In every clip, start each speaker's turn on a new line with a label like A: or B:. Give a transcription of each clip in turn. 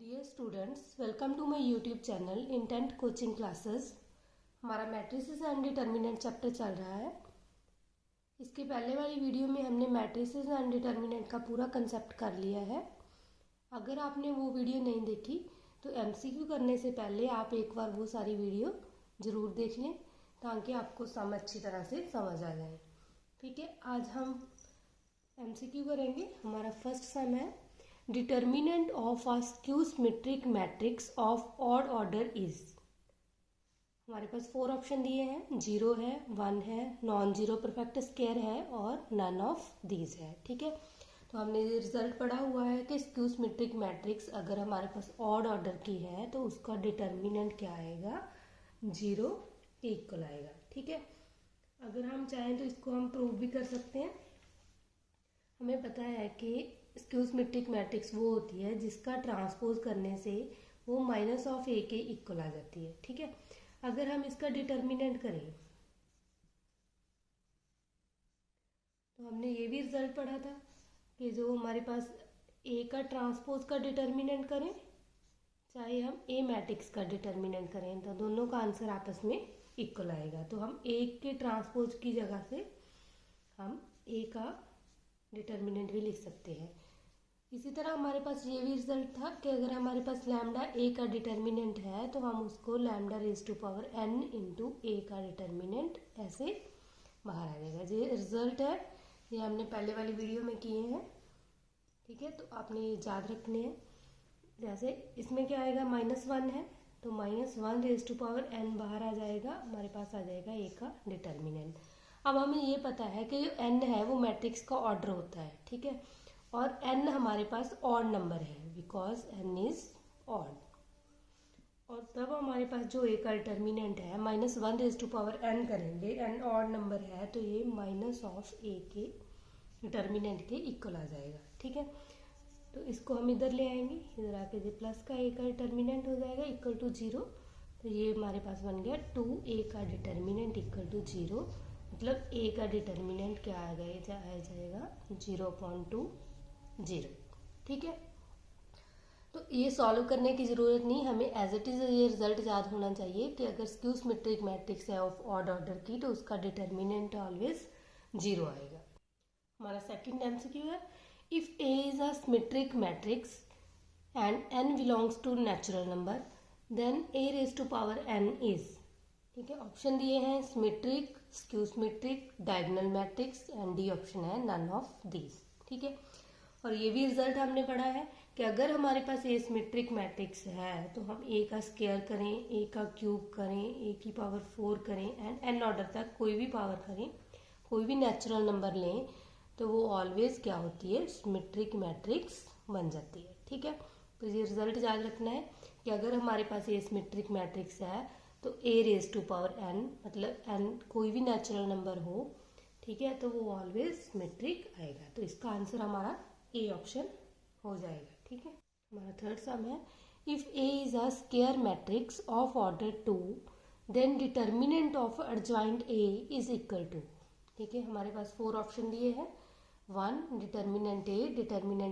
A: Dear students, welcome to my YouTube channel intent coaching classes. हमारा matrices and determinant chapter चल रहा है। इसके पहले वाली वीडियो में हमने मैट्रिसेस एंड डिटर्मिनेंट का पूरा कंसेप्ट कर लिया है। अगर आपने वो वीडियो नहीं देखी तो एमसीक्यू करने से पहले आप एक बार वो सारी वीडियो ज़रूर देख लें ताकि आपको सम अच्छी तरह से समझ आ जाए। ठीक है, आज हम एमसीक्यू करेंगे। हमारा फर्स्ट सम है determinant of a skew symmetric matrix of odd order is. हमारे पास 4 ऑप्शन दिए हैं, 0 है, 1 है, नॉन जीरो परफेक्ट स्क्वायर है और नन ऑफ दीज है। ठीक है, तो हमने ये रिजल्ट पढ़ा हुआ है कि स्क्यू सिमेट्रिक मैट्रिक्स अगर हमारे पास ऑड ऑर्डर की है तो उसका डिटर्मिनेंट क्या आएगा, 0 के इक्वल आएगा। ठीक है, अगर हम चाहें तो इसको हम प्रूव भी कर सकते हैं। हमें पता है कि स्क्यू सिमेट्रिक मैट्रिक्स वो होती है जिसका ट्रांसपोज करने से वो माइनस ऑफ ए के इक्वल आ जाती है। ठीक है, अगर हम इसका डिटर्मिनेंट करें तो हमने ये भी रिजल्ट पढ़ा था कि जो हमारे पास ए का ट्रांसपोज का डिटर्मिनेंट करें चाहे हम ए मैट्रिक्स का डिटर्मिनेंट करें तो दोनों का आंसर आपस में इक्वल आएगा। तो हम ए के ट्रांसपोज की जगह से हम ए का डिटर्मिनेंट भी लिख सकते हैं। इसी तरह हमारे पास ये भी रिजल्ट था कि अगर हमारे पास लैम्डा ए का डिटर्मिनेंट है तो हम उसको lambda raise to power n into A का डिटर्मिनेंट ऐसे बाहर आ जाएगा। ये रिजल्ट है, ये हमने पहले वाली वीडियो में किए हैं। ठीक है, तो आपने ये याद रखने हैं। जैसे इसमें क्या आएगा, -1 है तो -1 रेज टू पावर एन बाहर आ जाएगा, हमारे पास आ जाएगा ए का डिटर्मिनेंट। अब हमें ये पता है कि जो एन है वो मैट्रिक्स का ऑर्डर होता है। ठीक है, और एन हमारे पास ऑड नंबर है बिकॉज एन इज ऑड। और तब हमारे पास जो ए का डिटर्मिनेंट है -1 रेज टू पावर एन करेंगे, एन ऑड नंबर है तो ये माइनस ऑफ ए के डिटर्मिनेंट के इक्वल आ जाएगा। ठीक है, तो इसको हम इधर ले आएंगे, इधर आके जो प्लस का ए का डिटर्मिनेंट हो जाएगा इक्वल टू 0। तो ये हमारे पास बन गया 2a का डिटर्मिनेंट इक्वल टू 0। मतलब ए का डिटर्मिनेंट क्या आ जाएगा 0.20। ठीक है, तो ये सॉल्व करने की ज़रूरत नहीं, हमें एज इट इज़ ये रिजल्ट याद होना चाहिए कि अगर स्क्यू सिमेट्रिक मैट्रिक्स है ऑफ ऑड ऑर्डर की तो उसका डिटर्मिनेंट ऑलवेज 0 आएगा। हमारा सेकंड एमसीक्यू है, if A is a symmetric matrix and n belongs to natural number then A raise to power n is. ठीक है, ऑप्शन दिए हैं symmetric, skew symmetric, diagonal matrix and D option है none of these. ठीक है, और ये भी रिजल्ट हमने पढ़ा है कि अगर हमारे पास ए सिमेट्रिक मैट्रिक्स है तो हम ए का स्क्वायर करें, ए का क्यूब करें, ए की पावर 4 करें एंड एन ऑर्डर तक कोई भी पावर करें, कोई भी नेचुरल नंबर लें तो वो ऑलवेज क्या होती है, सिमेट्रिक मैट्रिक्स बन जाती है। ठीक है, तो ये रिजल्ट याद रखना है कि अगर हमारे पास ए सिमेट्रिक मैट्रिक्स है तो ए रेज टू पावर एन मतलब एन कोई भी नेचुरल नंबर हो, ठीक है, तो वो ऑलवेज सिमेट्रिक आएगा। तो इसका आंसर हमारा ए ऑप्शन हो जाएगा। ठीक है, हमारा थर्ड सम है, if A is a square matrix of order 2 then determinant of adjoint A is equal to. ठीक है, हमारे पास 4 ऑप्शन दिए हैं, 1 डिटर्मिनेंट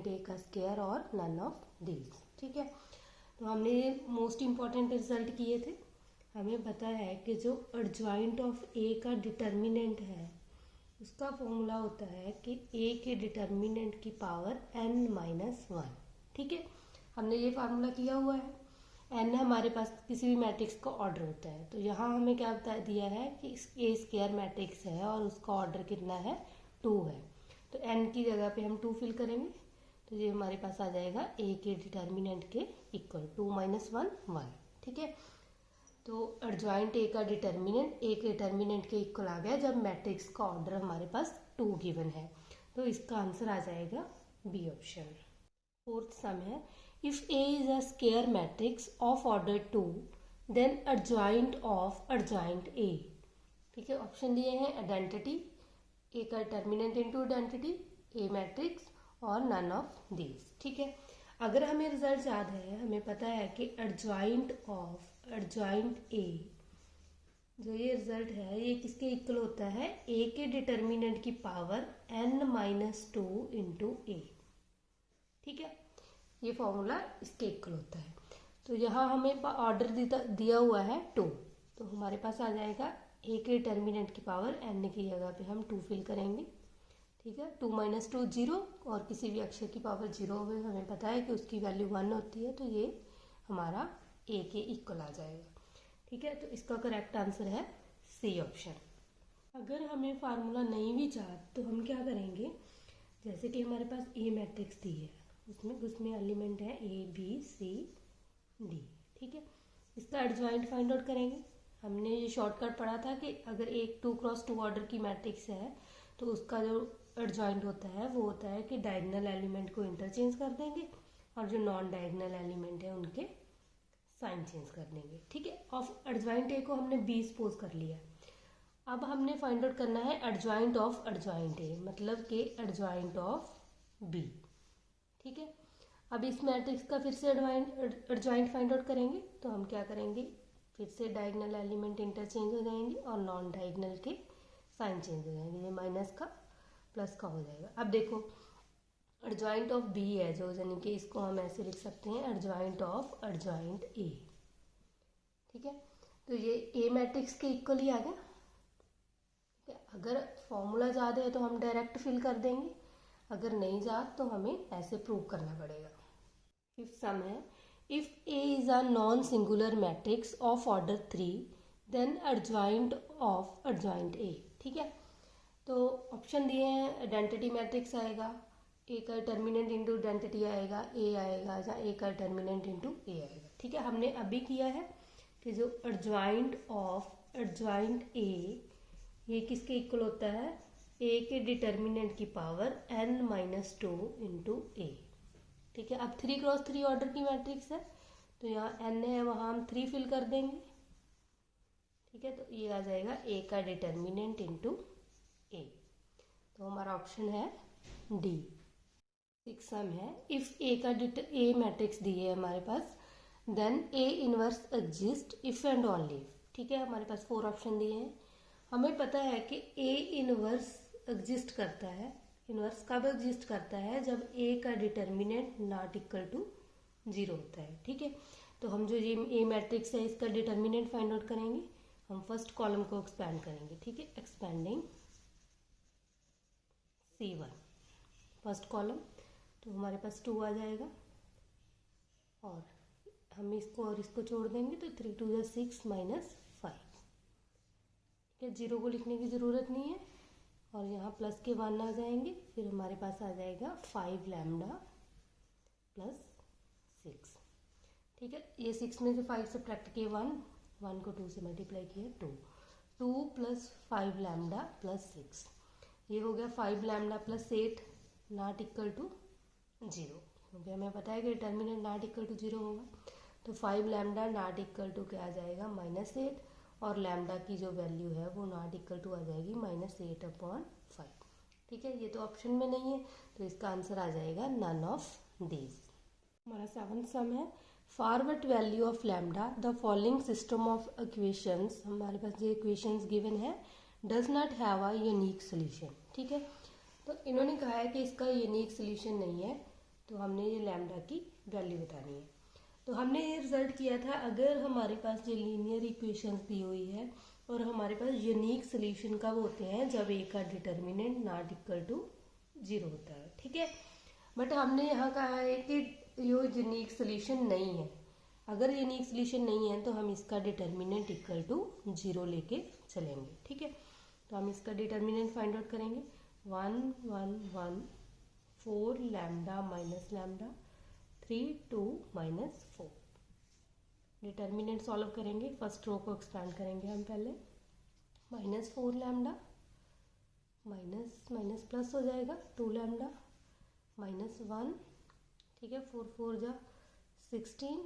A: ए का स्क्वायर और नन ऑफ दीज। ठीक है, तो हमने मोस्ट इम्पॉर्टेंट रिजल्ट किए थे। हमें पता है कि जो एडजॉइंट ऑफ ए का डिटर्मिनेंट है उसका फॉर्मूला होता है कि ए के डिटर्मिनेंट की पावर n-1। ठीक है, हमने ये फार्मूला किया हुआ है। n हमारे पास किसी भी मैट्रिक्स का ऑर्डर होता है, तो यहाँ हमें क्या बता दिया है कि ए स्क्वायर मैट्रिक्स है और उसका ऑर्डर कितना है, 2 है। तो n की जगह पे हम 2 फिल करेंगे तो ये हमारे पास आ जाएगा ए के डिटर्मिनेंट के इक्वल 2 - 1 1। ठीक है, तो एडजॉइंट ए का डिटर्मिनेंट ए के डिटर्मिनेंट के इक्वल आ गया जब मैट्रिक्स का ऑर्डर हमारे पास 2 गिवन है, तो इसका आंसर आ जाएगा बी ऑप्शन। फोर्थ सम है, if A is a square matrix of order 2 then adjoint of adjoint A. ठीक है, ऑप्शन दिए हैं आइडेंटिटी, ए का determinant into identity, A matrix और नन ऑफ दीज। ठीक है, अगर हमें रिजल्ट याद है, हमें पता है कि एडजॉइंट ऑफ एडजॉइंट ए, जो ये रिजल्ट है ये किसके इक्वल होता है, ए के डिटर्मिनेंट की पावर n-2 इंटू ए। ठीक है, ये फॉर्मूला इसके इक्वल होता है। तो यहाँ हमें ऑर्डर दिया हुआ है 2, तो हमारे पास आ जाएगा ए के डिटर्मिनेंट की पावर n की जगह पे हम 2 फिल करेंगे, ठीक है। 2 - 2 0, और किसी भी अक्षर की पावर 0 हो हमें पता है कि उसकी वैल्यू 1 होती है, तो ये हमारा ए के इक्वल आ जाएगा, ठीक है। तो इसका करेक्ट आंसर है सी ऑप्शन। अगर हमें फार्मूला नहीं भी चाह तो हम क्या करेंगे, जैसे कि हमारे पास ए मैट्रिक्स दी है, उसमें एलिमेंट है ए बी सी डी, ठीक है। इसका एडजॉइंट फाइंड आउट करेंगे। हमने ये शॉर्टकट पढ़ा था कि अगर एक 2x2 ऑर्डर की मैट्रिक्स है तो उसका जो एडजॉइंट होता है वो होता है कि डायगोनल एलिमेंट को इंटरचेंज कर देंगे और जो नॉन डायगोनल एलिमेंट है उनके साइन चेंज कर देंगे, ठीक है। ऑफ एडजॉइंट ए को हमने बी सपोज कर लिया। अब हमने फाइंड आउट करना है एडजॉइंट ऑफ एडजॉइंट ए, मतलब कि एडजॉइंट ऑफ बी, ठीक है। अब इस मैट्रिक्स का फिर से एडजॉइंट फाइंड आउट करेंगे, तो हम क्या करेंगे, फिर से डायगोनल एलिमेंट इंटरचेंज हो जाएंगे और नॉन डायगोनल के साइन चेंज हो जाएंगे, ये माइनस का प्लस का हो जाएगा। अब देखो एडजॉइंट ऑफ बी है जो, यानी कि इसको हम ऐसे लिख सकते हैं एडजॉइंट ऑफ एडजॉइंट ए, ठीक है। तो ये ए मैट्रिक्स के इक्वल ही आ गया। अगर फॉर्मूला याद है तो हम डायरेक्ट फिल कर देंगे, अगर नहीं याद तो हमें ऐसे प्रूव करना पड़ेगा। फिफ्थ सम है, if A is a non singular matrix of order 3 then adjoint of adjoint A, ठीक है। तो ऑप्शन दिए हैं, आइडेंटिटी मैट्रिक्स आएगा, ए का डिटर्मिनेंट इंटू आइडेंटिटी आएगा, ए आएगा, या ए का डिटर्मिनेंट इंटू ए आएगा, ठीक है। हमने अभी किया है कि जो एडजॉइंट ऑफ एडजॉइंट ए ये किसके इक्वल होता है, ए के डिटर्मिनेंट की पावर n-2 इंटू ए, ठीक है। अब 3x3 ऑर्डर की मैट्रिक्स है तो यहाँ n है, वहाँ हम 3 फिल कर देंगे, ठीक है। तो ये आ जाएगा ए का डिटर्मिनेंट इंटू ए, तो हमारा ऑप्शन है डी। सिक्स सम है, इफ ए का ए मैट्रिक्स दी है हमारे पास, then A inverse exist if and only, ठीक है। हमारे पास 4 ऑप्शन दिए हैं। हमें पता है कि ए इनवर्स एग्जिस्ट करता है, इनवर्स कब एग्जिस्ट करता है, जब ए का डिटर्मिनेंट नॉट इक्वल टू 0 होता है, ठीक है। तो हम जो ये ए मैट्रिक्स है इसका डिटर्मिनेंट फाइंड आउट करेंगे, हम फर्स्ट कॉलम को एक्सपैंड करेंगे, ठीक है। एक्सपैंडिंग C1 फर्स्ट कॉलम, तो हमारे पास 2 आ जाएगा, और हम इसको और इसको छोड़ देंगे तो 3 2 6 -5, ठीक है। 0 को लिखने की ज़रूरत नहीं है, और यहाँ प्लस के 1 आ जाएंगे, फिर हमारे पास आ जाएगा 5 लैम्डा प्लस 6, ठीक है। ये 6 में से 5 सब्ट्रैक्ट किए 1 को 2 से मल्टीप्लाई किया 2 प्लस 5 लैम्डा प्लस 6, ये हो गया 5 lambda plus 8 not equal to 0, क्योंकि हमें पता है कि डिटर्मिनेंट नॉट इक्वल टू 0 होगा। तो 5 लैम्डा नॉट इक्वल टू क्या आ जाएगा, -8, और लैम्डा की जो वैल्यू है वो नॉट इक्वल टू आ जाएगी -8/5, ठीक है। ये तो ऑप्शन में नहीं है, तो इसका आंसर आ जाएगा नन ऑफ दीज। हमारा 7th सम है, for what value of lambda the following system of equations, हमारे पास जो इक्वेशंस गिवन है does not have a unique solution, ठीक है। तो इन्होंने कहा है कि इसका यूनिक सोल्यूशन नहीं है, तो हमने ये लैम्डा की वैल्यू बतानी है। तो हमने ये रिजल्ट किया था, अगर हमारे पास ये लीनियर इक्वेशंस दी हुई है और हमारे पास यूनिक सोल्यूशन कब होते हैं, जब ए का डिटर्मिनेंट नॉट इक्वल टू 0 होता है, ठीक है। बट हमने यहाँ कहा है कि ये यूनिक सोल्यूशन नहीं है। अगर यूनिक सोल्यूशन नहीं है तो हम इसका डिटर्मिनेंट इक्वल टू 0 लेके चलेंगे, ठीक है। तो हम इसका डिटर्मिनेंट फाइंड आउट करेंगे, 1 1 1 4 lambda minus lambda 3 2 -4। Determinant solve करेंगे, फर्स्ट रो को एक्सपैंड करेंगे हम पहले, -4 लैम्डा माइनस प्लस हो जाएगा 2 लैम्डा -1, ठीक है। 4 4 जा 16,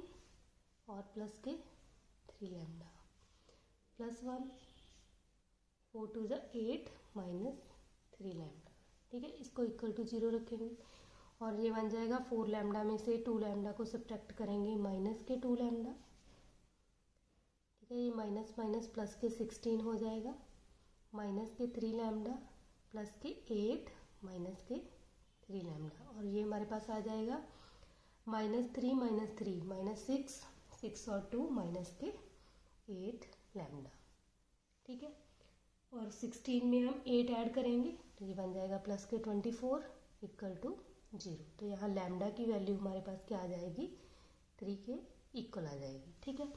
A: और प्लस के 3 लैम्डा प्लस 1, 4 2 जा 8 -3 लैम्डा, ठीक है। इसको इक्वल टू 0 रखेंगे, और ये बन जाएगा 4 लैम्डा में से 2 लैम्डा को सब्ट्रैक्ट करेंगे माइनस के 2 लैम्डा, ठीक है। ये माइनस माइनस प्लस के 16 हो जाएगा, माइनस के 3 लैम्डा प्लस के 8 माइनस के 3 लैम्डा, और ये हमारे पास आ जाएगा -3 -3 -6, 6 और 2 माइनस के 8 लैम्डा, ठीक है। और 16 में हम 8 ऐड करेंगे तो ये बन जाएगा प्लस के 24 इक्वल टू 0। तो यहाँ लैम्डा की वैल्यू हमारे पास क्या आ जाएगी, 3 के इक्वल आ जाएगी, ठीक है।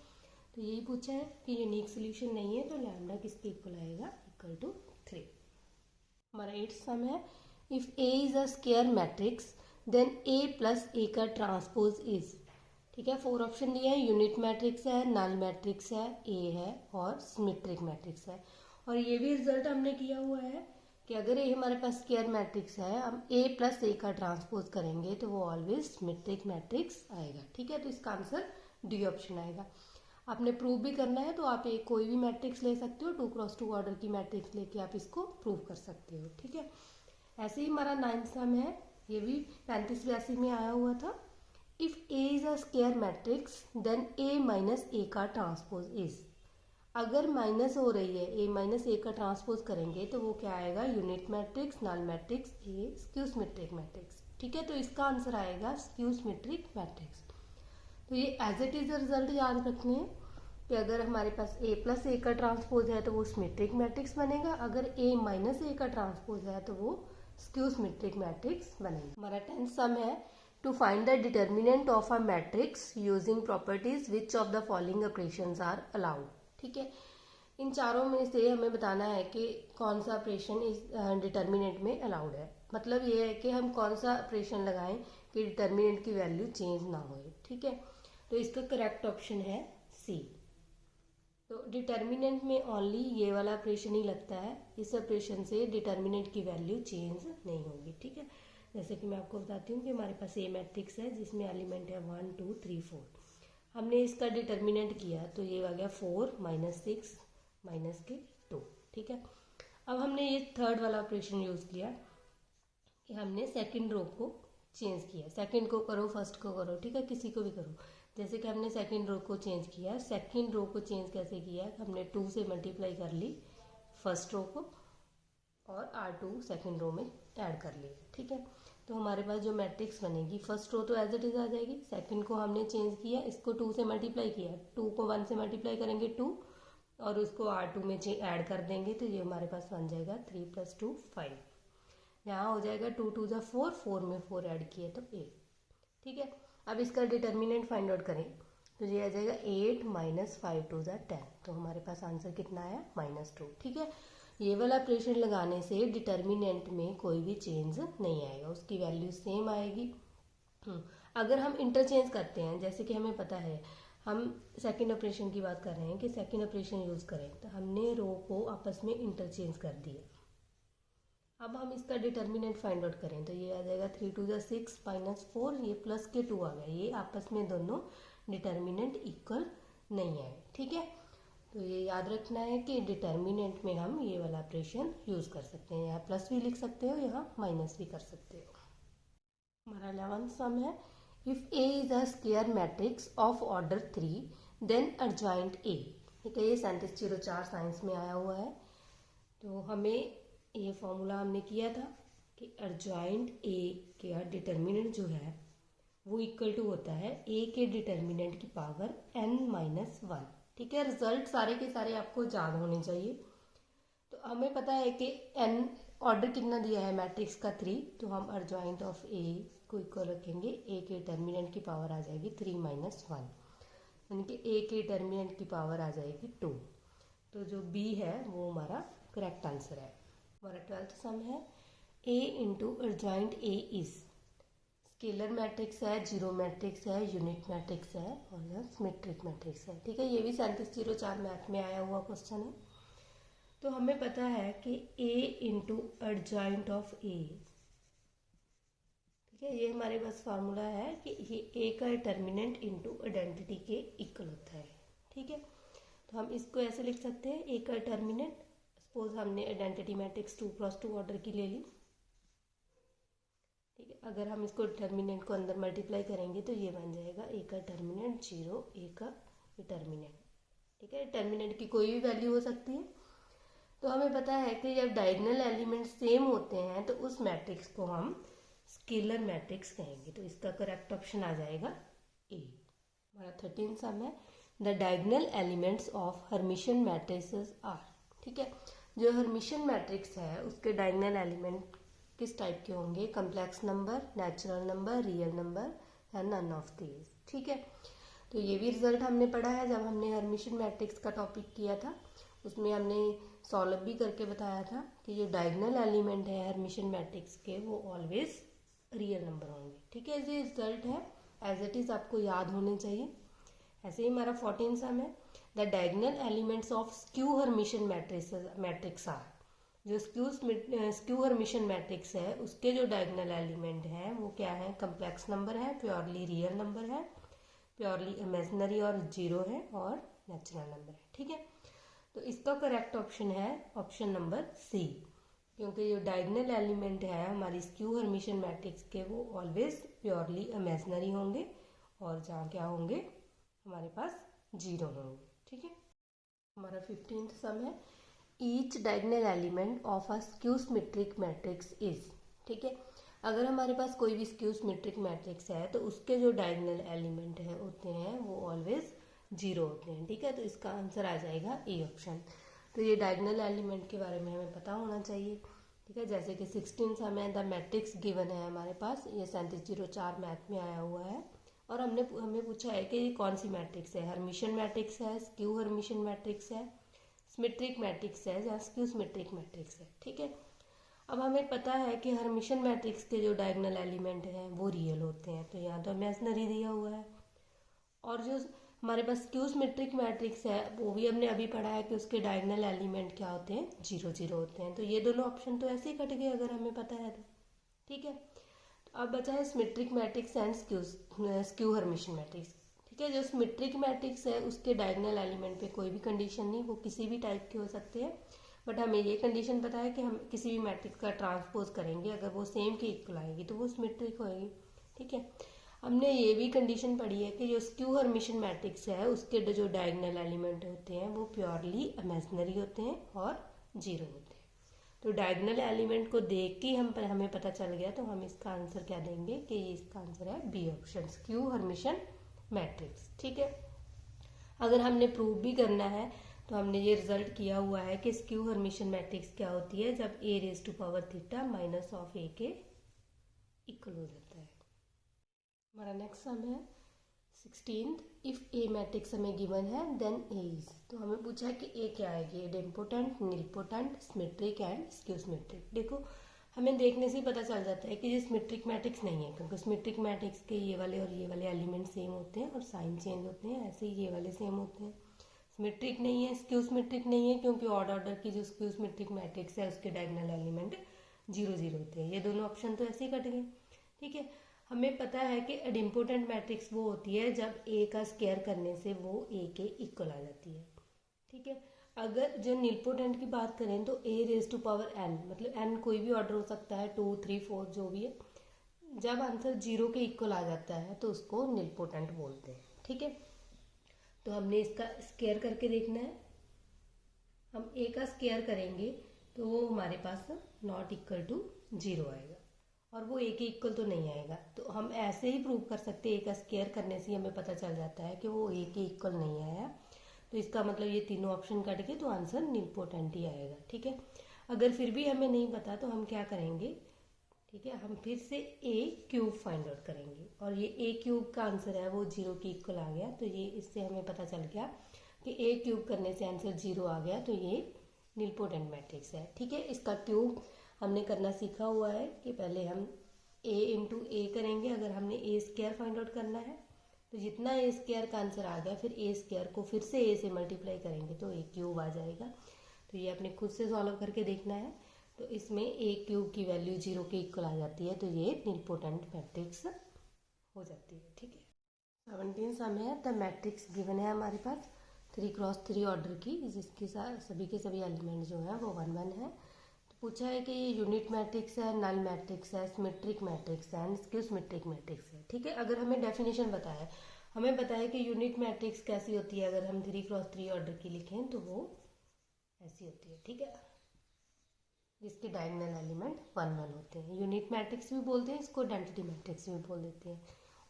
A: तो यही पूछा है कि यूनिक सोल्यूशन नहीं है तो लैम्डा किसके इक्वल आएगा, इक्वल टू 3। हमारा 8th सम है, if A is a square matrix then A plus A का ट्रांसपोज इज, ठीक है। 4 ऑप्शन दिए हैं, यूनिट मैट्रिक्स है, नल मैट्रिक्स है, ए है और सिमेट्रिक मैट्रिक्स है। और ये भी रिजल्ट हमने किया हुआ है कि अगर ये हमारे पास स्क्वायर मैट्रिक्स है, हम ए प्लस ए का ट्रांसपोज करेंगे तो वो ऑलवेज सिमेट्रिक मैट्रिक्स आएगा, ठीक है। तो इसका आंसर डी ऑप्शन आएगा। आपने प्रूव भी करना है तो आप एक कोई भी मैट्रिक्स ले सकते हो, 2x2 ऑर्डर की मैट्रिक्स लेके आप इसको प्रूव कर सकते हो, ठीक है। ऐसे ही हमारा 9th सम है, ये भी 35-82 में आया हुआ था। If A is a square matrix then A minus A का ट्रांसपोज इज, अगर माइनस हो रही है ए माइनस ए का ट्रांसपोज करेंगे तो वो क्या आएगा, unit matrix, null matrix, A skew symmetric matrix, ठीक है। तो इसका आंसर आएगा स्क्यू सिमेट्रिक मैट्रिक्स। तो ये एज इट इज रिजल्ट याद रखने हैं कि अगर हमारे पास ए प्लस ए का ट्रांसपोज है तो वो सिमेट्रिक मैट्रिक्स बनेगा, अगर ए माइनस ए का ट्रांसपोज है तो वो स्क्यू सिमेट्रिक मैट्रिक्स बनेगा। हमारा 10th सम है, to find the determinant of a matrix using properties which of the following operations are allowed, ठीक है। इन चारों में से हमें बताना है कि कौन सा ऑपरेशन इस डिटर्मिनेंट में अलाउड है। मतलब ये है कि हम कौन सा ऑपरेशन लगाएं कि डिटर्मिनेंट की वैल्यू चेंज ना हो, ठीक है। तो इसका करेक्ट ऑप्शन है सी। तो डिटर्मिनेंट में ओनली ये वाला ऑपरेशन ही लगता है, इस ऑपरेशन से डिटर्मिनेंट की वैल्यू चेंज नहीं होगी, ठीक है। जैसे कि मैं आपको बताती हूँ कि हमारे पास ए मैट्रिक्स है जिसमें एलिमेंट है 1 2 3 4, हमने इसका डिटर्मिनेंट किया तो ये आ गया 4 -6 माइनस के 2, ठीक है। अब हमने ये थर्ड वाला ऑपरेशन यूज़ किया कि हमने सेकंड रो को चेंज किया, सेकंड को करो फर्स्ट को करो, ठीक है, किसी को भी करो। जैसे कि हमने सेकंड रो को चेंज किया, सेकंड रो को चेंज कैसे किया, हमने 2 से मल्टीप्लाई कर ली फर्स्ट रो को और R2 सेकंड रो में ऐड कर लिया, ठीक है। तो हमारे पास जो मैट्रिक्स बनेगी, फर्स्ट रो तो एज इट इज आ जाएगी, सेकंड को हमने चेंज किया, इसको 2 से मल्टीप्लाई किया, 2 को 1 से मल्टीप्लाई करेंगे 2 और उसको R2 में ऐड कर देंगे तो ये हमारे पास बन जाएगा 3 + 2 5। यहाँ हो जाएगा 2 2 जा 4, 4 में 4 ऐड किए तो 8, ठीक है। अब इसका डिटर्मिनेंट फाइंड आउट करें तो ये आ जाएगा 8 - 5 2 जा 10, तो हमारे पास आंसर कितना आया -2, ठीक है। ये वाला ऑपरेशन लगाने से डिटर्मिनेंट में कोई भी चेंज नहीं आएगा, उसकी वैल्यू सेम आएगी। अगर हम इंटरचेंज करते हैं, जैसे कि हमें पता है, हम सेकंड ऑपरेशन की बात कर रहे हैं कि सेकंड ऑपरेशन यूज़ करें तो हमने रो को आपस में इंटरचेंज कर दिया। अब हम इसका डिटर्मिनेंट फाइंड आउट करें तो ये आ जाएगा 3 2 जा 6 -4, ये प्लस के 2 आ गया, ये आपस में दोनों डिटर्मिनेंट इक्वल नहीं आए, ठीक है। तो ये याद रखना है कि डिटर्मिनेंट में हम ये वाला ऑपरेशन यूज़ कर सकते हैं, यहाँ प्लस भी लिख सकते हो, यहाँ माइनस भी कर सकते हो। हमारा 11th सम है, if A is a square matrix of order 3 then adjoint A, ठीक है। ये 3704 साइंस में आया हुआ है। तो हमें ये फॉर्मूला हमने किया था कि एडजॉइंट ए का डिटर्मिनेंट जो है वो इक्वल टू होता है ए के डिटर्मिनेंट की पावर n-1, ठीक है। रिजल्ट सारे के सारे आपको याद होने चाहिए। तो हमें पता है कि n ऑर्डर कितना दिया है मैट्रिक्स का 3, तो हम एडजॉइंट ऑफ ए को इक्वल रखेंगे, ए के डिटर्मिनेंट की पावर आ जाएगी 3 - 1, यानी कि ए के डिटर्मिनेंट की पावर आ जाएगी 2। तो जो बी है वो हमारा करेक्ट आंसर है। हमारा 12th सम है, A into adjoint A is, scalar matrix है, जीरो मैट्रिक्स है, यूनिट मैट्रिक्स है और सिमेट्रिक मैट्रिक्स है, ठीक है। ये भी 3704 मैथ में आया हुआ क्वेश्चन है। तो हमें पता है कि ए इंटू एडजॉइंट ऑफ ए, ठीक है, ये हमारे पास फार्मूला है कि ये ए का डिटर्मिनेंट इंटू आइडेंटिटी के इक्वल होता है, ठीक है। तो हम इसको ऐसे लिख सकते हैं, ए का डिटर्मिनेंट, सपोज हमने आइडेंटिटी मैट्रिक्स 2x2 ऑर्डर की ले ली, ठीक है। अगर हम इसको डिटर्मिनेंट को अंदर मल्टीप्लाई करेंगे तो ये बन जाएगा ए का डिटर्मिनेंट 0, ए का डिटर्मिनेंट, ठीक है। डिटर्मिनेंट की कोई भी वैल्यू हो सकती है। तो हमें पता है कि जब डायगोनल एलिमेंट सेम होते हैं तो उस मैट्रिक्स को हम स्केलर मैट्रिक्स कहेंगे। तो इसका करेक्ट ऑप्शन आ जाएगा ए। हमारा 13 सम है, the diagonal elements of Hermitian matrices are. ठीक है, जो हर्मिशियन मैट्रिक्स है उसके डायगोनल एलिमेंट किस टाइप के होंगे? Complex number, natural number, real number या नन ऑफ दीज। ठीक है, तो ये भी रिजल्ट हमने पढ़ा है जब हमने हर्मिशियन मैट्रिक्स का टॉपिक किया था। उसमें हमने सॉल्व भी करके बताया था कि जो डायगोनल एलिमेंट है हर्मिशियन मैट्रिक्स के वो ऑलवेज रियल नंबर होंगे। ठीक है, ये रिजल्ट है एज इट इज आपको याद होने चाहिए। ऐसे ही हमारा 14 सम है, the diagonal elements of skew Hermitian matrix are. जो स्क्यू हर्मिशियन मैट्रिक्स है उसके जो डायगोनल एलिमेंट है वो क्या है? कम्प्लेक्स नंबर है, प्योरली रियल नंबर है, प्योरली इमेजिनरी और जीरो है, और नेचुरल नंबर है। ठीक है, तो इसका करेक्ट ऑप्शन है ऑप्शन नंबर सी, क्योंकि जो डायगोनल एलिमेंट है हमारी स्क्यू हर्मिशियन मैट्रिक्स के वो ऑलवेज प्योरली इमेजिनरी होंगे, और जहाँ क्या होंगे हमारे पास जीरो होंगे। ठीक है, हमारा 15th सम है, each diagonal element of a skew symmetric matrix is. ठीक है, अगर हमारे पास कोई भी स्क्यू सिमेट्रिक मैट्रिक्स है तो उसके जो डायगोनल एलिमेंट है होते हैं वो ऑलवेज जीरो होते हैं। ठीक है, तो इसका आंसर आ जाएगा ए ऑप्शन। तो ये डायगोनल एलिमेंट के बारे में हमें पता होना चाहिए। ठीक है, जैसे कि 16 समय द मैट्रिक्स गिवन है हमारे पास, ये 3704 मैथ में आया हुआ है, और हमें पूछा है कि ये कौन सी मैट्रिक्स है? हर्मिशियन मैट्रिक्स है, स्क्यू हर्मिशियन मैट्रिक्स है, सिमेट्रिक मैट्रिक्स है या स्क्यू सिमेट्रिक मैट्रिक्स है। ठीक है, अब हमें पता है कि हर्मिशियन मैट्रिक्स के जो डायगोनल एलिमेंट हैं वो रियल होते हैं, तो यहाँ तो इमेजिनरी दिया हुआ है। और जो हमारे पास स्क्यू सिमेट्रिक मैट्रिक्स है वो भी हमने अभी पढ़ा है कि उसके डायगोनल एलिमेंट क्या होते हैं? जीरो जीरो होते हैं। तो ये दोनों ऑप्शन तो ऐसे ही कट गए अगर हमें पता है तो। ठीक है, तो अब बचा है symmetric matrix and skew Hermitian matrix. ठीक है, जो सिमेट्रिक मैट्रिक्स है उसके डायगोनल एलिमेंट पे कोई भी कंडीशन नहीं, वो किसी भी टाइप के हो सकते हैं, बट हमें ये कंडीशन पता है कि हम किसी भी मैट्रिक्स का ट्रांसपोज करेंगे अगर वो सेम के इक्वल आएगी तो वो सिमेट्रिक होएगी। ठीक है, हमने ये भी कंडीशन पढ़ी है कि जो स्क्यू हर्मिशियन मैट्रिक्स है उसके जो डायगोनल एलिमेंट होते हैं वो प्योरली इमेजिनरी होते हैं और जीरो होते हैं। तो डायगोनल एलिमेंट को देख के हमें पता चल गया, तो हम इसका आंसर क्या देंगे कि इसका आंसर है B option, skew Hermitian matrix. ठीक है, अगर हमने प्रूव भी करना है तो हमने ये रिजल्ट किया हुआ है कि स्क्यू हर्मिशियन मैट्रिक्स क्या होती है जब a raise to power theta minus of a के इक्वल हो जाता है। हमारा नेक्स्ट सम है 16th, इफ a मैट्रिक्स हमें गिवन है देन a इज। तो हमें पूछा है कि a क्या आएगी? Idempotent, nilpotent, symmetric and skew symmetric. देखो हमें देखने से ही पता चल जाता है कि ये सिमेट्रिक मैट्रिक्स नहीं है, क्योंकि सिमेट्रिक मैट्रिक्स के ये वाले और ये वाले एलिमेंट सेम होते हैं और साइन चेंज होते हैं, ऐसे ही ये वाले सेम होते हैं। सिमेट्रिक नहीं है, स्क्यू सिमेट्रिक नहीं है, क्योंकि ऑड ऑर्डर की जो स्क्यू सिमेट्रिक मैट्रिक्स है उसके डायगोनल एलिमेंट जीरो जीरो होते हैं। ये दोनों ऑप्शन तो ऐसे ही कट गए। ठीक है, हमें पता है कि इम्पोर्टेंट मैट्रिक्स वो होती है जब ए का स्क्वायर करने से वो ए के इक्वल आ जाती है। ठीक है, अगर जो नीलपोटेंट की बात करें तो ए रेज टू पावर एन, मतलब एन कोई भी ऑर्डर हो सकता है, 2 3 4 जो भी है, जब आंसर जीरो के इक्वल आ जाता है तो उसको नीलपोटेंट बोलते हैं। ठीक है, तो हमने इसका स्क्वायर करके देखना है। हम ए का स्क्वायर करेंगे तो वो हमारे पास नॉट इक्वल टू जीरो आएगा, और वो ए के इक्वल तो नहीं आएगा। तो हम ऐसे ही प्रूव कर सकते हैं, ए का स्क्वायर करने से हमें पता चल जाता है कि वो ए के इक्वल नहीं आया, तो इसका मतलब ये तीनों ऑप्शन कट गए, तो आंसर नीलपोटेंट ही आएगा। ठीक है, अगर फिर भी हमें नहीं पता तो हम क्या करेंगे? ठीक है, हम फिर से ए क्यूब फाइंड आउट करेंगे, और ये ए क्यूब का आंसर है वो जीरो के इक्वल आ गया, तो ये इससे हमें पता चल गया कि ए क्यूब करने से आंसर जीरो आ गया, तो ये नीलपोटेंट मैट्रिक्स है। ठीक है, इसका क्यूब हमने करना सीखा हुआ है कि पहले हम ए इंटू ए करेंगे अगर हमने ए स्क्वायर फाइंड आउट करना है, तो जितना ए स्क्वायर का आंसर आ गया फिर ए स्क्वायर को फिर से ए से मल्टीप्लाई करेंगे तो ए क्यूब आ जाएगा। तो ये आपने खुद से सॉल्व करके देखना है। तो इसमें ए क्यूब की वैल्यू जीरो के इक्वल आ जाती है, तो ये नीलपोटेंट मैट्रिक्स हो जाती है। ठीक है, 17 सम है, द मैट्रिक्स गिवन है हमारे पास 3x3 ऑर्डर की, जिसके सभी के सभी एलिमेंट जो है वो 1 1 है। तो पूछा है कि ये यूनिट मैट्रिक्स है, नल मैट्रिक्स है, सिमेट्रिक मैट्रिक्स है एंड स्क्यू सिमेट्रिक मैट्रिक्स है। ठीक है, अगर हमें डेफिनेशन पता है, हमें पता है कि यूनिट मैट्रिक्स कैसी होती है, अगर हम 3x3 ऑर्डर की लिखें तो वो ऐसी होती है। ठीक है, जिसके डायगोनल एलिमेंट 1 1 होते हैं। यूनिट मैट्रिक्स भी बोलते हैं इसको, आइडेंटिटी मैट्रिक्स भी बोल देते हैं।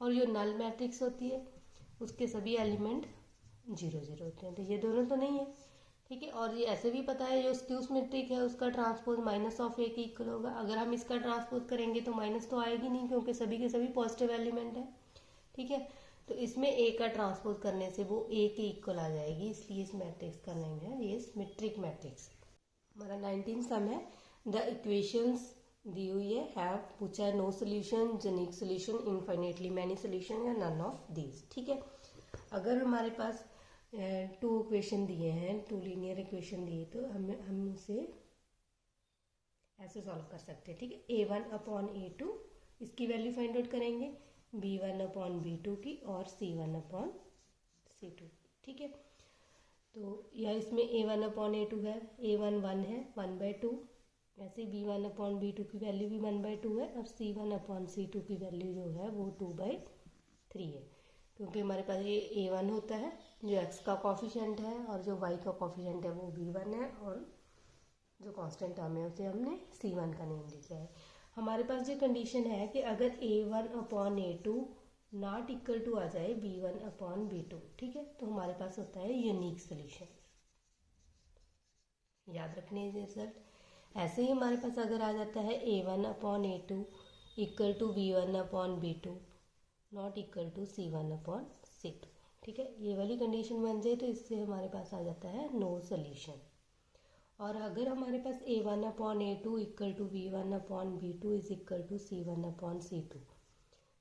A: और जो नल मैट्रिक्स होती है उसके सभी एलिमेंट 0 0 होते हैं। तो ये दोनों तो नहीं है, ठीक है। और ये ऐसे भी पता है जो स्क्यू सिमेट्रिक है उसका ट्रांसपोज माइनस ऑफ ए के इक्वल होगा। अगर हम इसका ट्रांसपोज करेंगे तो माइनस तो आएगी नहीं, क्योंकि सभी के सभी पॉजिटिव एलिमेंट है, ठीक है। तो इसमें ए का ट्रांसपोज करने से वो ए के इक्वल आ जाएगी, इसलिए इस मैट्रिक्स का नेम है ये सिमेट्रिक मैट्रिक्स। हमारा 19 सम है, द इक्वेशंस दी हुई है, हैव पूछा है no solution, unique solution, infinitely many solution या नन ऑफ दीज, ठीक है। अगर हमारे पास 2 इक्वेशन दिए हैं, 2 लीनियर इक्वेशन दिए, तो हम उसे ऐसे सॉल्व कर सकते हैं, ठीक है। a1 अपॉन a2 इसकी वैल्यू फाइंड आउट करेंगे, b1 अपॉन b2 की, और c1 अपॉन c2, ठीक है। तो या इसमें a1 अपॉन a2 है, a1 1 है 1/2, ऐसे b1 अपॉन b2 की वैल्यू भी 1/2 है, और c1 अपॉन c2 की वैल्यू जो है वो 2/3 है, क्योंकि हमारे पास ये a1 होता है जो x का कॉफिशेंट है, और जो y का कॉफिशेंट है वो b1 है, और जो कांस्टेंट टर्म है उसे हमने c1 का नेम लिखा है। हमारे पास जो कंडीशन है कि अगर a1 upon a2 not equal to आ जाए b1 अपॉन b2, ठीक है, तो हमारे पास होता है यूनिक सोल्यूशन। याद रखने रिजल्ट ऐसे ही हमारे पास अगर आ जाता है a1 upon a2 equal to b1 upon b2 not equal to c1 upon c2, ठीक है, ये वाली कंडीशन बन जाए तो इससे हमारे पास आ जाता है नो सोल्यूशन। और अगर हमारे पास a1 upon a2 equal to b1 upon b2 is equal to c1 upon c2,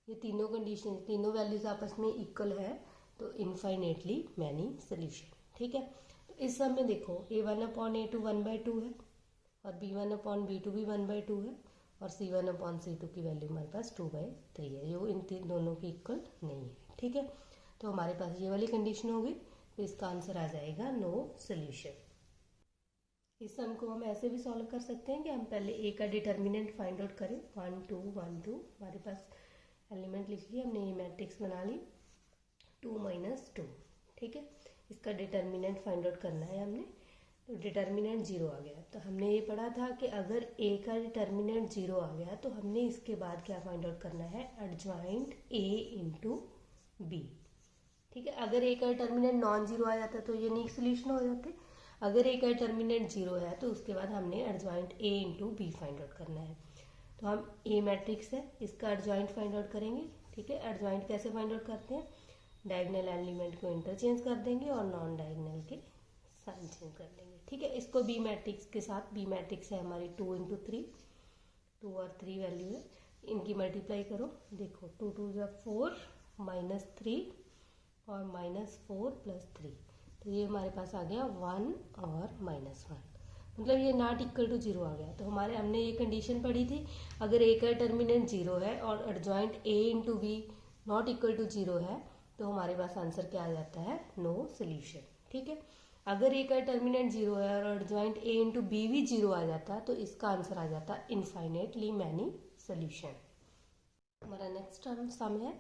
A: ये तीनों कंडीशन, तीनों वैल्यूज आपस में इक्वल है, तो इनफाइनेटली मैनी सोल्यूशन, ठीक है। तो इस सब में देखो a1 अपॉन a2 1/2 है, और b1 अपॉन b2 भी 1/2 है, और c1 अपॉन c2 की वैल्यू हमारे पास 2/3 है, जो इन दोनों की इक्वल नहीं है, ठीक है। तो हमारे पास ये वाली कंडीशन होगी, तो इसका आंसर आ जाएगा नो सोल्यूशन। इस सम को हम ऐसे भी सॉल्व कर सकते हैं कि हम पहले a का डिटर्मिनेंट फाइंड आउट करें, 1 2 1 2, हमारे पास एलिमेंट लिख लिया हमने, ये मैट्रिक्स बना ली 2 - 2, ठीक है। इसका डिटर्मिनेंट फाइंड आउट करना है हमने, तो डिटर्मिनेंट 0 आ गया। तो हमने ये पढ़ा था कि अगर a का डिटर्मिनेंट 0 आ गया तो हमने इसके बाद क्या फाइंड आउट करना है, एडजॉइंट a इंटू b, ठीक है। अगर a का डिटर्मिनेंट नॉन जीरो आ जाता तो यूनिक सोल्यूशन हो जाते। अगर a का डिटर्मिनेंट 0 है तो उसके बाद हमने adjoint a into B find out करना है। तो हम a मैट्रिक्स है इसका एडजॉइंट फाइंड आउट करेंगे, ठीक है। एडजॉइंट कैसे फाइंड आउट करते हैं, डायगोनल एलिमेंट को इंटरचेंज कर देंगे और नॉन डायगोनल के साइन चेंज कर देंगे, ठीक है। इसको बी मैट्रिक्स के साथ, बी मैट्रिक्स है हमारी 2 × 3, 2 और 3 वैल्यू है, इनकी मल्टीप्लाई करो, देखो 2 2 4 -3 और -4 + 3, तो ये हमारे पास आ गया 1 और -1, मतलब ये नॉट इक्वल टू 0 आ गया। तो हमारे हमने ये कंडीशन पढ़ी थी, अगर a का डिटर्मिनेंट 0 है और adjoint a into B not equal to 0 है, तो हमारे पास आंसर क्या आ जाता है, नो सोल्यूशन, ठीक है। अगर a का डिटर्मिनेंट 0 है और एडजॉइंट a इंटू बी भी 0 आ जाता तो इसका आंसर आ जाता इनफाइनेटली मैनी सोल्यूशन। हमारा नेक्स्ट सम है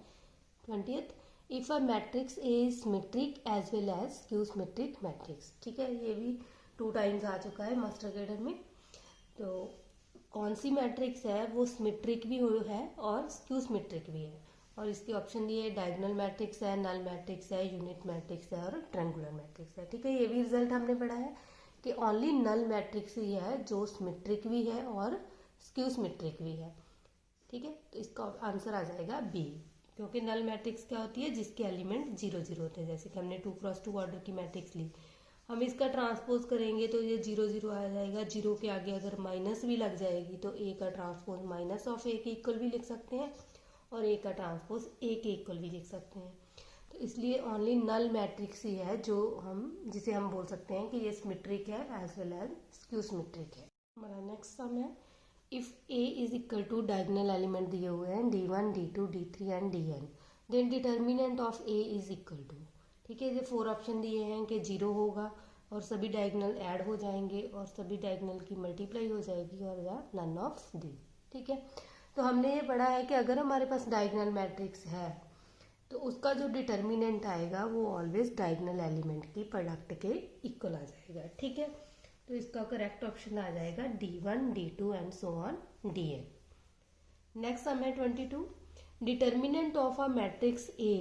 A: 20th, if a matrix A is symmetric as well as skew symmetric matrix, ठीक है। ये भी 2 टाइम्स आ चुका है मास्टर ग्रेडर में। तो कौन सी मैट्रिक्स है वो सिमेट्रिक भी है और स्क्यू सिमेट्रिक भी है, और इसके ऑप्शन दिए डायगोनल मैट्रिक्स है, नल मैट्रिक्स है, यूनिट मैट्रिक्स है और ट्रायंगुलर मैट्रिक्स है, ठीक है। ये भी रिजल्ट हमने पढ़ा है कि ओनली नल मैट्रिक्स ही है जो सिमेट्रिक भी है और स्क्यू सिमेट्रिक भी है, ठीक है। तो इसका आंसर आ जाएगा बी, क्योंकि नल मैट्रिक्स क्या होती है, जिसके एलिमेंट 0 0 होते हैं, जैसे कि हमने 2 × 2 ऑर्डर की मैट्रिक्स ली, हम इसका ट्रांसपोज करेंगे तो ये 0 0 आ जाएगा, 0 के आगे अगर माइनस भी लग जाएगी तो a का ट्रांसपोज माइनस ऑफ a के इक्वल भी लिख सकते हैं, और a का ट्रांसपोज a के इक्वल भी लिख सकते हैं। तो इसलिए ओनली नल मैट्रिक्स ही है जो जिसे हम बोल सकते हैं कि ये सिमेट्रिक है as well as skew symmetric है। हमारा नेक्स्ट सम है, if a is equal to diagonal element दिए हुए हैं d1 d2 d3 and dn, then determinant of a is equal to, ठीक है। ये 4 ऑप्शन दिए हैं कि 0 होगा और सभी डायगोनल ऐड हो जाएंगे और सभी डायगोनल की मल्टीप्लाई हो जाएगी, और या नन ऑफ दी, ठीक है। तो हमने ये पढ़ा है कि अगर हमारे पास डायगोनल मैट्रिक्स है तो उसका जो डिटर्मिनेंट आएगा वो ऑलवेज डायगोनल एलिमेंट की प्रोडक्ट के इक्वल आ जाएगा, ठीक है। तो इसका करेक्ट ऑप्शन आ जाएगा D1, D2 and so on DN। Next sum है 22। Determinant of a matrix A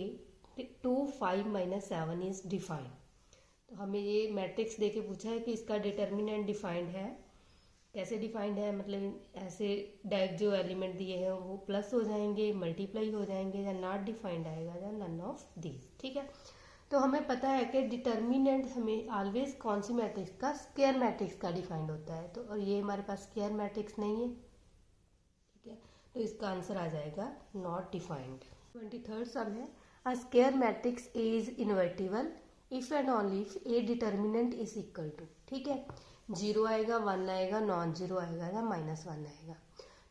A: 2, 5 - 7 is defined. तो हमें ये मैट्रिक्स देके पूछा है कि इसका डिटर्मिनेंट डिफाइंड है। कैसे डिफाइंड है, मतलब ऐसे डायरेक्ट जो एलिमेंट दिए हैं वो प्लस हो जाएंगे, मल्टीप्लाई हो जाएंगे, या नॉट डिफाइंड आएगा, या नन ऑफ दीज। ठीक है, तो हमें पता है कि डिटर्मिनेंट हमें ऑलवेज कौन सी मैट्रिक्स का, स्क्वायर मैट्रिक्स का डिफाइंड होता है। तो और ये हमारे पास स्क्वायर मैट्रिक्स नहीं है। ठीक है, तो इसका आंसर आ जाएगा नॉट डिफाइंड। 23rd सम है, a square matrix A is invertible if and only if A determinant is equal to. ठीक है, 0 आएगा, 1 आएगा, नॉन जीरो आएगा, या -1 आएगा।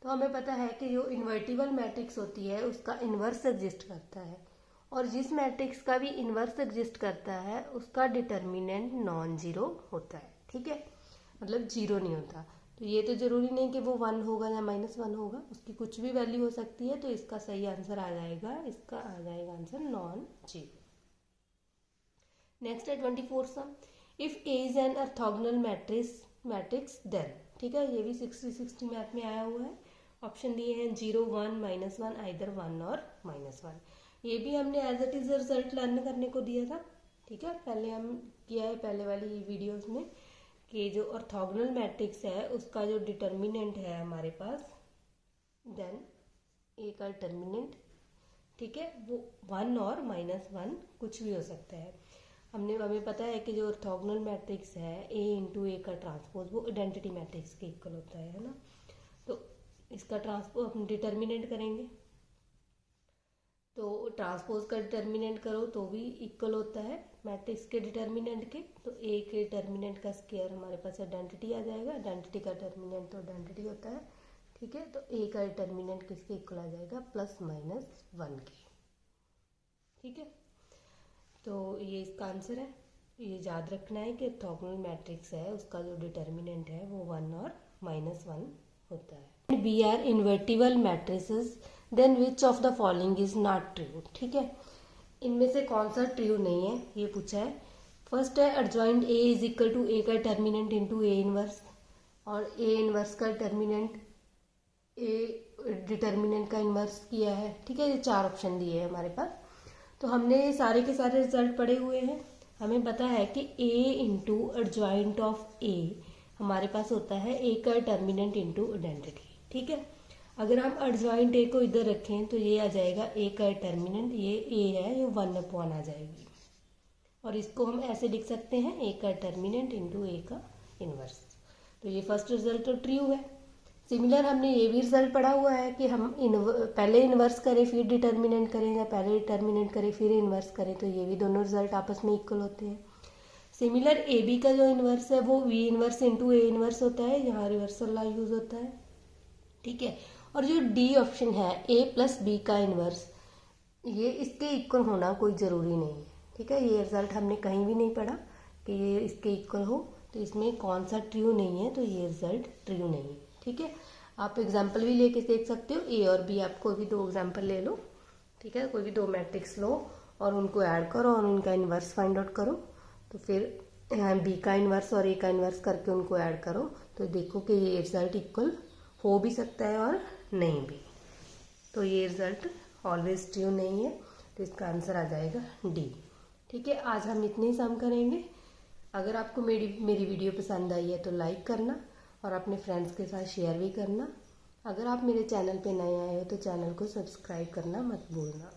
A: तो हमें पता है कि जो इन्वर्टिबल मैट्रिक्स होती है उसका इन्वर्स एग्जिस्ट करता है, और जिस मैट्रिक्स का भी इन्वर्स एग्जिस्ट करता है उसका डिटर्मिनेंट नॉन जीरो होता है। ठीक है, मतलब जीरो नहीं होता। तो ये तो जरूरी नहीं कि वो 1 होगा या -1 होगा, उसकी कुछ भी वैल्यू हो सकती है। तो इसका सही आंसर आ जाएगा, इसका आ जाएगा आंसर नॉन जीरो। नेक्स्ट है 24 sum, if A is an orthogonal matrix then. ठीक है, ये भी 60-60 मैथ में आया हुआ है। ऑप्शन दिए हैं 0, 1, -1, आइदर 1 और -1। ये भी हमने as it is result learn करने को दिया था। ठीक है, पहले हम किया है पहले वाली वीडियोस में कि जो ऑर्थोगोनल मैट्रिक्स है उसका जो डिटर्मिनेंट है हमारे पास, देन ए का डिटर्मिनेंट, ठीक है, वो 1 और -1 कुछ भी हो सकता है। हमें पता है कि जो ऑर्थोगोनल मैट्रिक्स है ए इंटू ए का ट्रांसपोज वो आइडेंटिटी मैट्रिक्स के इक्वल होता है ना। तो इसका ट्रांसपोज हम डिटर्मिनेंट करेंगे, तो ट्रांसपोज का डिटर्मिनेंट करो तो भी इक्वल होता है मैट्रिक्स के डिटर्मिनेंट के। तो ए के डिटर्मिनेंट का स्क्वायर हमारे पास आइडेंटिटी आ जाएगा, आइडेंटिटी का डिटर्मिनेंट तो आइडेंटिटी होता है। ठीक है, तो ए का डिटर्मिनेंट किसके इक्वल आ जाएगा, +-1 के। ठीक है, तो ये इसका आंसर है। ये याद रखना है कि ऑर्थोगोनल मैट्रिक्स है उसका जो डिटर्मिनेंट है वो 1 और -1 होता है। B are invertible matrices then which of the following is not true. ठीक है, इनमें से कौन सा ट्रू नहीं है ये पूछा है। फर्स्ट है adjoint A is equal to A का डिटर्मिनेंट इंटू ए इनवर्स, और ए इनवर्स का डिटर्मिनेंट ए डिटर्मिनेंट का इनवर्स किया है। ठीक है, ये 4 ऑप्शन दिए हैं हमारे पास। तो हमने सारे के सारे रिजल्ट पढ़े हुए हैं। हमें पता है कि a into adjoint of a हमारे पास होता है a का डिटर्मिनेंट इंटू आइडेंटिटी। ठीक है, अगर हम एडजॉइंट a को इधर रखें तो ये आ जाएगा a का डिटर्मिनेंट, ये a है, ये 1/, आ जाएगी। और इसको हम ऐसे लिख सकते हैं a का डिटर्मिनेंट इंटू a का इनवर्स। तो ये फर्स्ट रिजल्ट तो ट्रू है। सिमिलर हमने ये भी रिजल्ट पढ़ा हुआ है कि हम पहले इन्वर्स करें फिर डिटर्मिनेंट करें, या पहले डिटर्मिनेंट करें फिर इन्वर्स करें, तो ये भी दोनों रिजल्ट आपस में इक्वल होते हैं। सिमिलर ए बी का जो इन्वर्स है वो B inverse into A inverse होता है, यहाँ रिवर्सल लॉ यूज होता है। ठीक है, और जो डी ऑप्शन है ए प्लस बी का इन्वर्स, ये इसके इक्वल होना कोई ज़रूरी नहीं है। ठीक है, ये रिजल्ट हमने कहीं भी नहीं पढ़ा कि ये इसके इक्वल हो, तो इसमें कौन सा ट्रू नहीं है, तो ये रिजल्ट ट्रू नहीं है। ठीक है, आप एग्जाम्पल भी लेके देख सकते हो, ए और बी, आप कोई भी 2 एग्जाम्पल ले लो। ठीक है, कोई भी 2 मैट्रिक्स लो और उनको ऐड करो और उनका इन्वर्स फाइंड आउट करो। तो फिर बी का इन्वर्स और ए का इन्वर्स करके उनको ऐड करो, तो देखो कि ये रिजल्ट इक्वल हो भी सकता है और नहीं भी। तो ये रिजल्ट ऑलवेज ट्रू नहीं है, तो इसका आंसर आ जाएगा डी। ठीक है, आज हम इतने ही सम करेंगे। अगर आपको मेरी वीडियो पसंद आई है तो लाइक करना और अपने फ्रेंड्स के साथ शेयर भी करना। अगर आप मेरे चैनल पे नए आए हो तो चैनल को सब्सक्राइब करना मत भूलना।